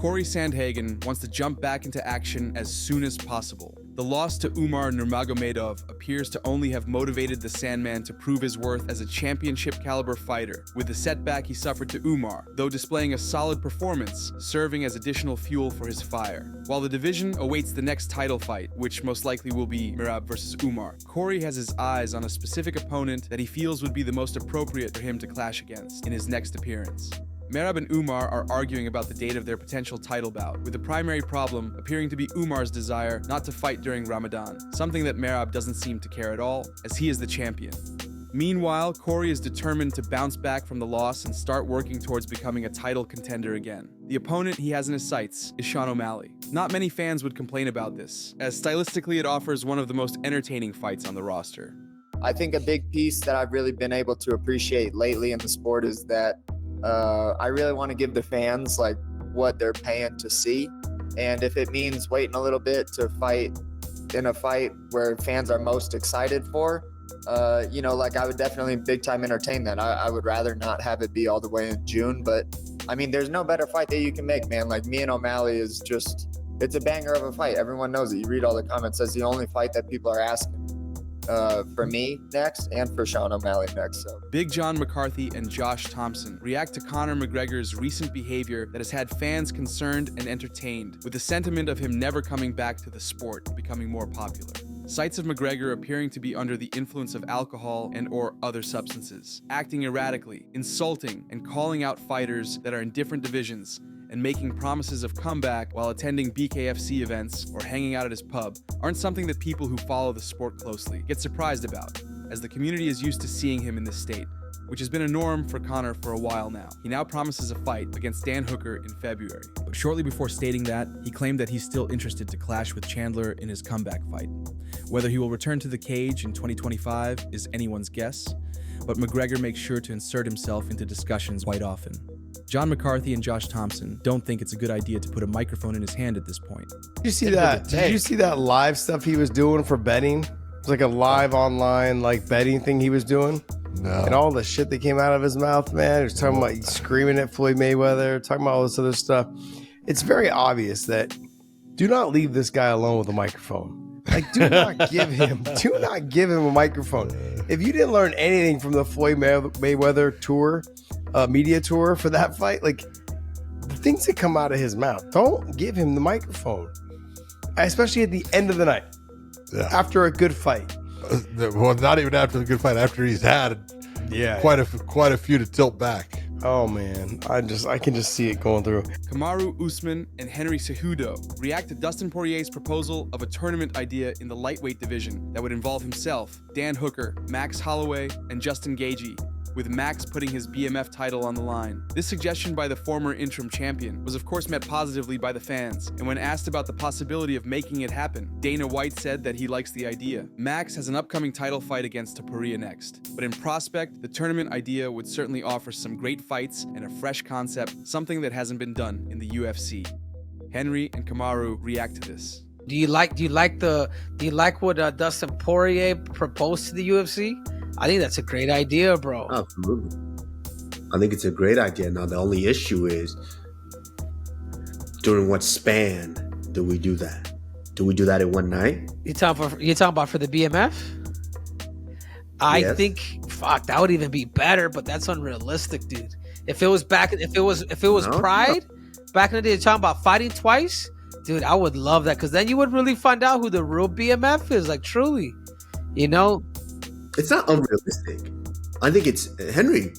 Cory Sandhagen wants to jump back into action as soon as possible. The loss to Umar Nurmagomedov appears to only have motivated the Sandman to prove his worth as a championship-caliber fighter, with the setback he suffered to Umar, though displaying a solid performance, serving as additional fuel for his fire. While the division awaits the next title fight, which most likely will be Merab versus Umar, Cory has his eyes on a specific opponent that he feels would be the most appropriate for him to clash against in his next appearance. Merab and Umar are arguing about the date of their potential title bout, with the primary problem appearing to be Umar's desire not to fight during Ramadan, something that Merab doesn't seem to care at all, as he is the champion. Meanwhile, Cory is determined to bounce back from the loss and start working towards becoming a title contender again. The opponent he has in his sights is Sean O'Malley. Not many fans would complain about this, as stylistically it offers one of the most entertaining fights on the roster. I think a big piece that I've really been able to appreciate lately in the sport is that I really want to give the fans like what they're paying to see, and if it means waiting a little bit to fight in a fight where fans are most excited for, like I would definitely big time entertain that. I would rather not have it be all the way in June, but I mean, there's no better fight that you can make, man. Like me and O'Malley is just, it's a banger of a fight. Everyone knows it. You read all the comments, that's the only fight that people are asking for me next and for Sean O'Malley next. So Big John McCarthy and Josh Thompson react to Conor McGregor's recent behavior that has had fans concerned and entertained, with the sentiment of him never coming back to the sport becoming more popular. Sights of McGregor appearing to be under the influence of alcohol and/or other substances, acting erratically, insulting, and calling out fighters that are in different divisions, and making promises of comeback while attending BKFC events or hanging out at his pub aren't something that people who follow the sport closely get surprised about, as the community is used to seeing him in this state, which has been a norm for Conor for a while now. He now promises a fight against Dan Hooker in February. But shortly before stating that, he claimed that he's still interested to clash with Chandler in his comeback fight. Whether he will return to the cage in 2025 is anyone's guess, but McGregor makes sure to insert himself into discussions quite often. John McCarthy and Josh Thompson don't think it's a good idea to put a microphone in his hand at this point. Did you see that? Did you see that live stuff he was doing for betting? It was like a live online like betting thing he was doing. No. And all the shit that came out of his mouth, man. He was talking about screaming at Floyd Mayweather, talking about all this other stuff. It's very obvious that do not leave this guy alone with a microphone. Like, do not give him a microphone. If you didn't learn anything from the Floyd Mayweather tour, media tour for that fight, like the things that come out of his mouth, don't give him the microphone, especially at the end of the night, after a good fight. Well, not even after the good fight, after he's had quite a few to tilt back. Oh man, I can just see it going through. Kamaru Usman and Henry Cejudo react to Dustin Poirier's proposal of a tournament idea in the lightweight division that would involve himself, Dan Hooker, Max Holloway, and Justin Gaethje, with Max putting his BMF title on the line. This suggestion by the former interim champion was of course met positively by the fans, and when asked about the possibility of making it happen, Dana White said that he likes the idea. Max has an upcoming title fight against Pereira next, but in prospect, the tournament idea would certainly offer some great fights and a fresh concept, something that hasn't been done in the UFC. Henry and Kamaru react to this. Do you like what Dustin Poirier proposed to the UFC? I think that's a great idea, bro. Absolutely. I think it's a great idea. Now, the only issue is during what span do we do that? Do we do that in one night? You talking about for the BMF? I think that would even be better, but that's unrealistic, dude. If it was Pride back in the day, talking about fighting twice, dude, I would love that, because then you would really find out who the real BMF is, like truly, you know. It's not unrealistic. I think it's, Henry,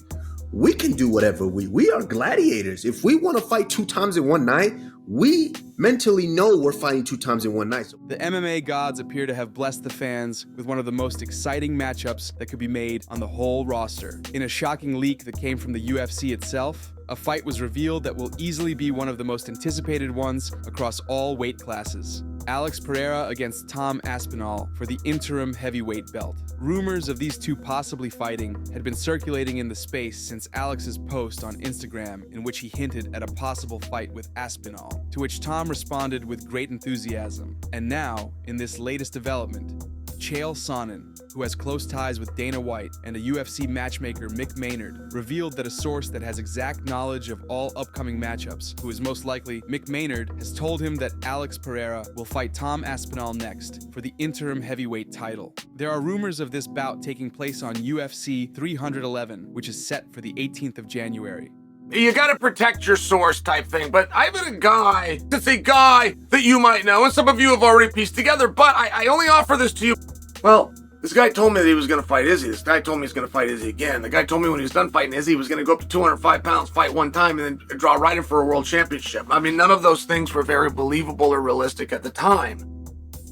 we can do whatever we are gladiators. If we want to fight 2 times in one night, we mentally know we're fighting 2 times in one night. The MMA gods appear to have blessed the fans with one of the most exciting matchups that could be made on the whole roster. In a shocking leak that came from the UFC itself, a fight was revealed that will easily be one of the most anticipated ones across all weight classes. Alex Pereira against Tom Aspinall for the interim heavyweight belt. Rumors of these two possibly fighting had been circulating in the space since Alex's post on Instagram, in which he hinted at a possible fight with Aspinall, to which Tom responded with great enthusiasm. And now, in this latest development, Chael Sonnen, who has close ties with Dana White and a UFC matchmaker Mick Maynard, revealed that a source that has exact knowledge of all upcoming matchups, who is most likely Mick Maynard, has told him that Alex Pereira will fight Tom Aspinall next for the interim heavyweight title. There are rumors of this bout taking place on UFC 311, which is set for the 18th of January. You gotta protect your source type thing, but I've been a guy that you might know, and some of you have already pieced together, but I only offer this to you. Well, this guy told me that he was gonna fight Izzy. This guy told me he's gonna fight Izzy again. The guy told me when he was done fighting Izzy, he was gonna go up to 205 pounds, fight one time, and then draw right in for a world championship. I mean, none of those things were very believable or realistic at the time.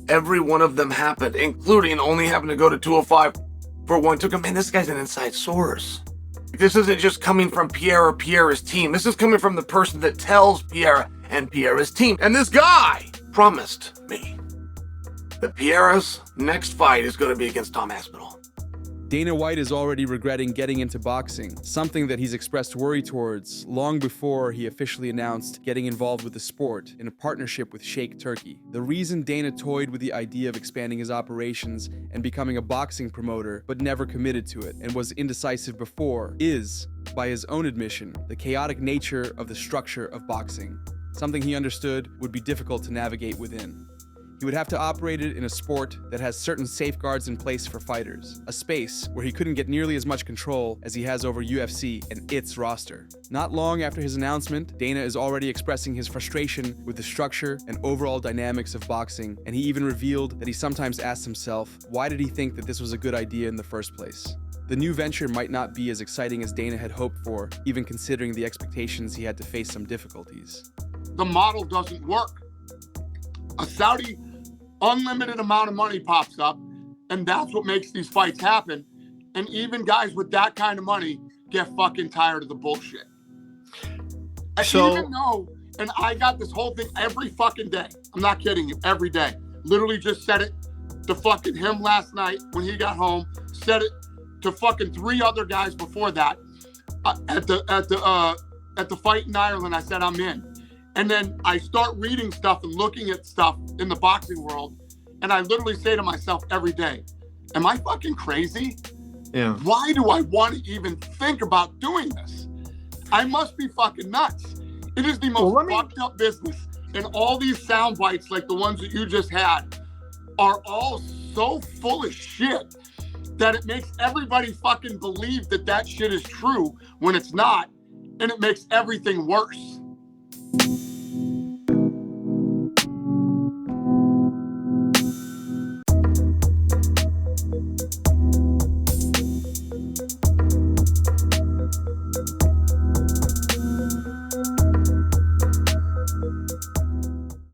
Every one of them happened, including only having to go to 205 for one. Took him, man, this guy's an inside source. This isn't just coming from Pierre or Pierre's team. This is coming from the person that tells Pierre and Pierre's team. And this guy promised me that Pierre's next fight is going to be against Tom Aspinall. Dana White is already regretting getting into boxing, something that he's expressed worry towards long before he officially announced getting involved with the sport in a partnership with Sheikh Turkey. The reason Dana toyed with the idea of expanding his operations and becoming a boxing promoter, but never committed to it and was indecisive before, is, by his own admission, the chaotic nature of the structure of boxing, something he understood would be difficult to navigate within. He would have to operate it in a sport that has certain safeguards in place for fighters, a space where he couldn't get nearly as much control as he has over UFC and its roster. Not long after his announcement, Dana is already expressing his frustration with the structure and overall dynamics of boxing, and he even revealed that he sometimes asks himself, why did he think that this was a good idea in the first place? The new venture might not be as exciting as Dana had hoped for, even considering the expectations he had to face some difficulties. The model doesn't work. A Saudi unlimited amount of money pops up, and that's what makes these fights happen. And even guys with that kind of money get fucking tired of the bullshit. Even though, and I got this whole thing every fucking day. I'm not kidding you, every day. Literally just said it to fucking him last night when he got home. Said it to fucking 3 other guys before that. At the fight in Ireland, I said I'm in. And then I start reading stuff and looking at stuff in the boxing world. And I literally say to myself every day, am I fucking crazy? Yeah. Why do I want to even think about doing this? I must be fucking nuts. It is the most fucked up business. And all these sound bites like the ones that you just had are all so full of shit that it makes everybody fucking believe that that shit is true when it's not. And it makes everything worse.